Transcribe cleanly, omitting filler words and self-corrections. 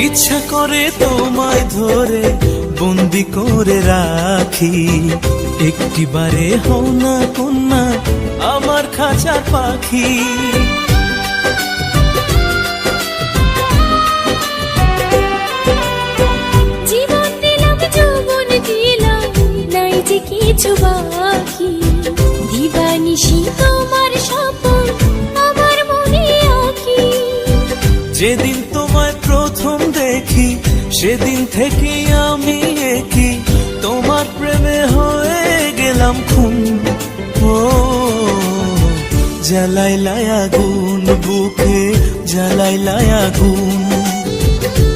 ইচ্ছা করে তোমায় ধরে বন্দি করে রাখি, একটিবারে হও না কন্যা আমার খাঁচার পাখি। জীবন দিলাম যৌবন দিলাম নাই যে কিছু বাকি, দিবানিশি তোমার স্বপন আমার মনে আঁকি। যেদিন তোমায় প্রথম দেখি সেদিন থেকে আমি একই তোমার প্রেমে হয়ে গেলাম খুন। ও জ্বালাইলায় আগুন বুকে, জ্বালাইলায় আগুন।